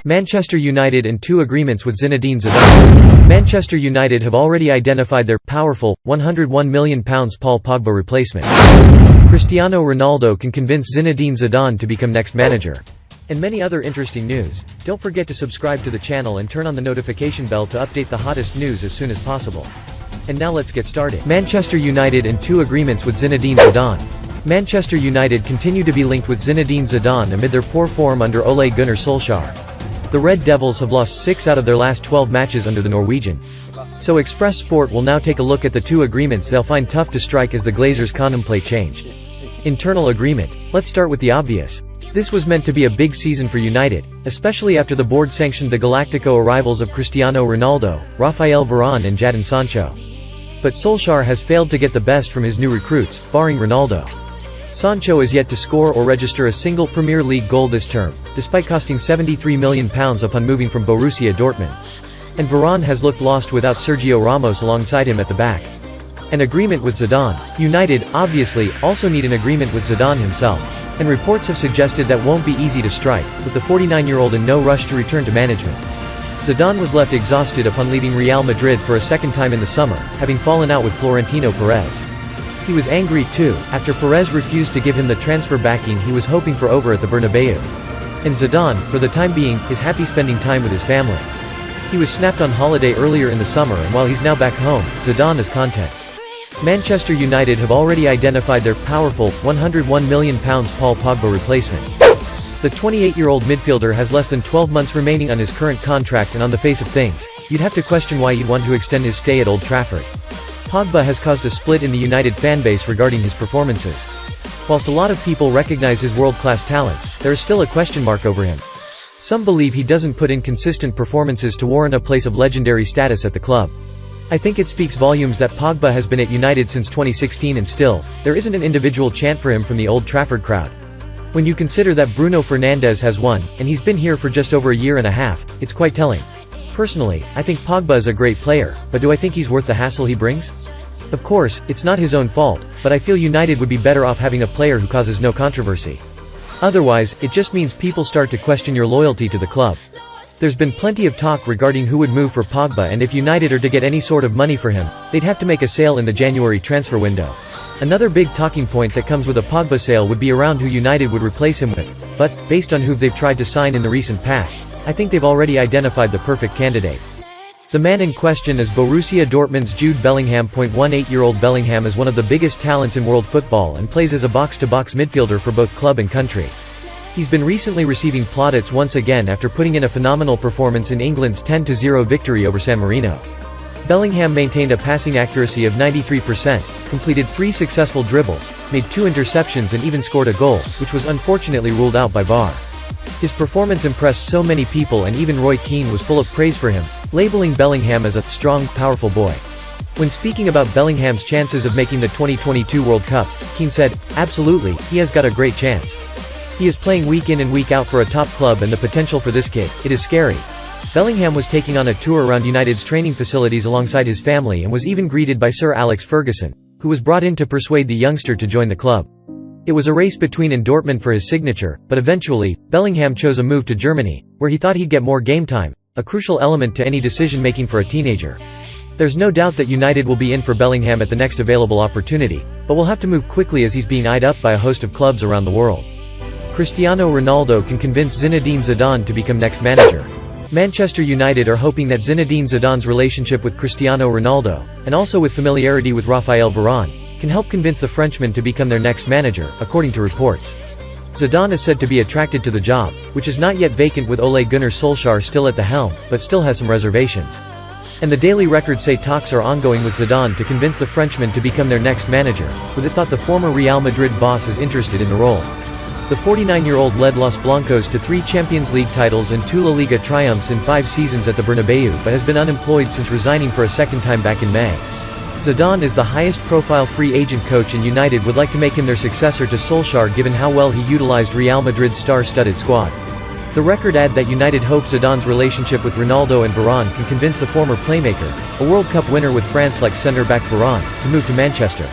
Manchester United and 2 agreements with Zinedine Zidane. Manchester United have already identified their powerful £101 million Paul Pogba replacement. Cristiano Ronaldo can convince Zinedine Zidane to become next manager. And many other interesting news. Don't forget to subscribe to the channel and turn on the notification bell to update the hottest news as soon as possible. And now let's get started. Manchester United and 2 agreements with Zinedine Zidane. Manchester United continue to be linked with Zinedine Zidane amid their poor form under Ole Gunnar Solskjaer. The Red Devils have lost 6 out of their last 12 matches under the Norwegian. So Express Sport will now take a look at the 2 agreements they'll find tough to strike as the Glazers contemplate change. Internal agreement. Let's start with the obvious. This was meant to be a big season for United, especially after the board sanctioned the Galactico arrivals of Cristiano Ronaldo, Rafael Varane and Jadon Sancho. But Solskjaer has failed to get the best from his new recruits, barring Ronaldo. Sancho is yet to score or register a single Premier League goal this term, despite costing £73 million upon moving from Borussia Dortmund. And Varane has looked lost without Sergio Ramos alongside him at the back. An agreement with Zidane. United, obviously, also need an agreement with Zidane himself. And reports have suggested that won't be easy to strike, with the 49-year-old in no rush to return to management. Zidane was left exhausted upon leaving Real Madrid for a second time in the summer, having fallen out with Florentino Perez. He was angry too, after Perez refused to give him the transfer backing he was hoping for over at the Bernabeu. And Zidane, for the time being, is happy spending time with his family. He was snapped on holiday earlier in the summer and while he's now back home, Zidane is content. Manchester United have already identified their powerful, £101 million Paul Pogba replacement. The 28-year-old midfielder has less than 12 months remaining on his current contract, and on the face of things, you'd have to question why he'd want to extend his stay at Old Trafford. Pogba has caused a split in the United fanbase regarding his performances. Whilst a lot of people recognize his world-class talents, there is still a question mark over him. Some believe he doesn't put in consistent performances to warrant a place of legendary status at the club. I think it speaks volumes that Pogba has been at United since 2016 and still, there isn't an individual chant for him from the Old Trafford crowd. When you consider that Bruno Fernandes has won, and he's been here for just over a year and a half, it's quite telling. Personally, I think Pogba is a great player, but do I think he's worth the hassle he brings? Of course, it's not his own fault, but I feel United would be better off having a player who causes no controversy. Otherwise, it just means people start to question your loyalty to the club. There's been plenty of talk regarding who would move for Pogba, and if United are to get any sort of money for him, they'd have to make a sale in the January transfer window. Another big talking point that comes with a Pogba sale would be around who United would replace him with, but, based on who they've tried to sign in the recent past, I think they've already identified the perfect candidate. The man in question is Borussia Dortmund's Jude Bellingham. 18-year-old Bellingham is one of the biggest talents in world football and plays as a box-to-box midfielder for both club and country. He's been recently receiving plaudits once again after putting in a phenomenal performance in England's 10-0 victory over San Marino. Bellingham maintained a passing accuracy of 93%, completed 3 successful dribbles, made 2 interceptions and even scored a goal, which was unfortunately ruled out by VAR. His performance impressed so many people, and even Roy Keane was full of praise for him, labeling Bellingham as a strong, powerful boy. When speaking about Bellingham's chances of making the 2022 World Cup, Keane said, "Absolutely, he has got a great chance. He is playing week in and week out for a top club, and the potential for this kid, it is scary." Bellingham was taking on a tour around United's training facilities alongside his family and was even greeted by Sir Alex Ferguson, who was brought in to persuade the youngster to join the club. It was a race between and Dortmund for his signature, but eventually, Bellingham chose a move to Germany, where he thought he'd get more game time, a crucial element to any decision-making for a teenager. There's no doubt that United will be in for Bellingham at the next available opportunity, but will have to move quickly as he's being eyed up by a host of clubs around the world. Cristiano Ronaldo can convince Zinedine Zidane to become next manager. Manchester United are hoping that Zinedine Zidane's relationship with Cristiano Ronaldo, and also with familiarity with Rafael Varane, can help convince the Frenchman to become their next manager, according to reports. Zidane is said to be attracted to the job, which is not yet vacant with Ole Gunnar Solskjaer still at the helm, but still has some reservations. And the Daily Record say talks are ongoing with Zidane to convince the Frenchman to become their next manager, with it thought the former Real Madrid boss is interested in the role. The 49-year-old led Los Blancos to 3 Champions League titles and 2 La Liga triumphs in 5 seasons at the Bernabeu, but has been unemployed since resigning for a second time back in May. Zidane is the highest-profile free agent coach, and United would like to make him their successor to Solskjaer given how well he utilized Real Madrid's star-studded squad. The record add that United hopes Zidane's relationship with Ronaldo and Varane can convince the former playmaker, a World Cup winner with France like centre-back Varane, to move to Manchester.